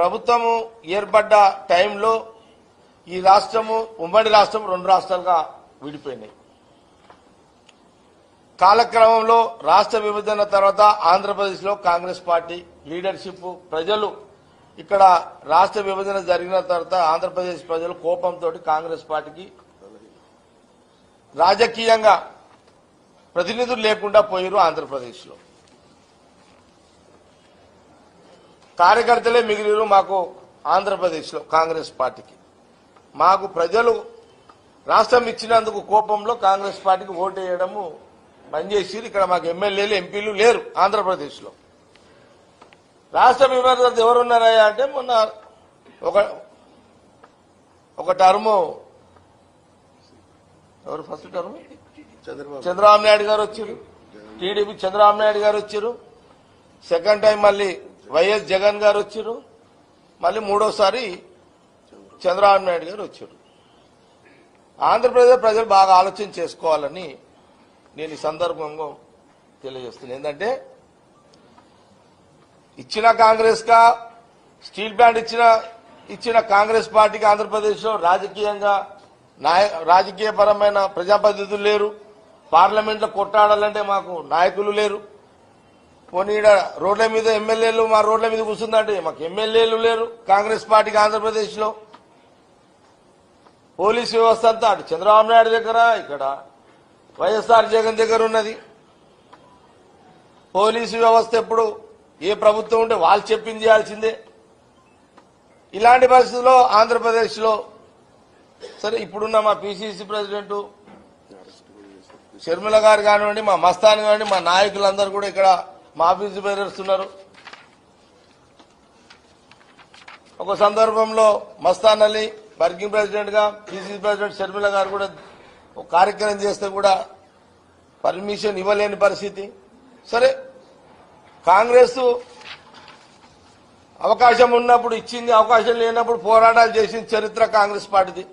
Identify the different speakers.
Speaker 1: ప్రభుత్వము ఏర్పడ్డ టైంలో ఈ రాష్ట్రము ఉమ్మడి రాష్ట్రం 2 రాష్ట్రాలుగా విడిపోయినాయి. కాలక్రమంలో రాష్ట్ర విభజన తర్వాత ఆంధ్రప్రదేశ్లో కాంగ్రెస్ పార్టీ లీడర్షిప్ ప్రజలు ఇక్కడ రాష్ట్ర విభజన జరిగిన తర్వాత ఆంధ్రప్రదేశ్ ప్రజలు కోపంతో కాంగ్రెస్ పార్టీకి రాజకీయంగా ప్రతినిధులు లేకుండా పోయారు. ఆంధ్రప్రదేశ్లో కార్యకర్తలే మిగిలిరు. మాకు ఆంధ్రప్రదేశ్లో కాంగ్రెస్ పార్టీకి మాకు ప్రజలు రాష్ట్రం ఇచ్చినందుకు కోపంలో కాంగ్రెస్ పార్టీకి ఓటు వేయడము బంద్ చేసి ఇక్కడ మాకు ఎమ్మెల్యేలు ఎంపీలు లేరు. ఆంధ్రప్రదేశ్లో రాష్ట్ర విభజన ఎవరున్నారా అంటే మొన్న ఒక టర్ము ఎవరు ఫస్ట్ టర్మ్ చంద్రబాబు నాయుడు గారు వచ్చారు. టీడీపీ చంద్రబాబు నాయుడు గారు వచ్చారు. సెకండ్ టైం మళ్ళీ వైఎస్ జగన్ గారు వచ్చారు. మళ్ళీ మూడోసారి చంద్రబాబు నాయుడు గారు వచ్చారు. ఆంధ్రప్రదేశ్ ప్రజలు బాగా ఆలోచన చేసుకోవాలని నేను ఈ సందర్భంగా తెలియజేస్తున్నాను. ఏంటంటే ఇచ్చిన కాంగ్రెస్ గా స్టీల్ ప్లాంట్ ఇచ్చిన కాంగ్రెస్ పార్టీకి ఆంధ్రప్రదేశ్లో రాజకీయంగా రాజకీయపరమైన ప్రజాప్రతినిధులు లేరు. పార్లమెంట్లో కొట్టాడాలంటే మాకు నాయకులు లేరు. పోనీ రోడ్ల మీద ఎమ్మెల్యేలు మా రోడ్ల మీద కూర్చుందంటే మాకు ఎమ్మెల్యేలు లేరు. కాంగ్రెస్ పార్టీకి ఆంధ్రప్రదేశ్లో పోలీసు వ్యవస్థ అంతా అటు చంద్రబాబు నాయుడు దగ్గర ఇక్కడ వైఎస్ఆర్ జగన్ దగ్గర ఉన్నది. పోలీసు వ్యవస్థ ఎప్పుడు ఏ ప్రభుత్వం ఉంటే వాళ్ళు చెప్పింది చేయాల్సిందే. ఇలాంటి పరిస్థితుల్లో ఆంధ్రప్రదేశ్లో సరే ఇప్పుడున్న మా పిసిసి ప్రెసిడెంట్ షర్మిల గారు కానివ్వండి, మా మస్తాన్ కానివ్వండి, మా నాయకులందరూ కూడా ఇక్కడ మా ఆఫీసు బయలుస్తున్నారు. ఒక సందర్భంలో మస్తాన్ అలీ వర్కింగ్ ప్రెసిడెంట్ గా పిసిసి ప్రెసిడెంట్ షర్మిల గారు కూడా ఒక కార్యక్రమం చేస్తే కూడా పర్మిషన్ ఇవ్వలేని పరిస్థితి. సరే కాంగ్రెస్ అవకాశం ఉన్నప్పుడు ఇచ్చింది, అవకాశం లేనప్పుడు పోరాటాలు చేసిన చరిత్ర కాంగ్రెస్ పార్టీది.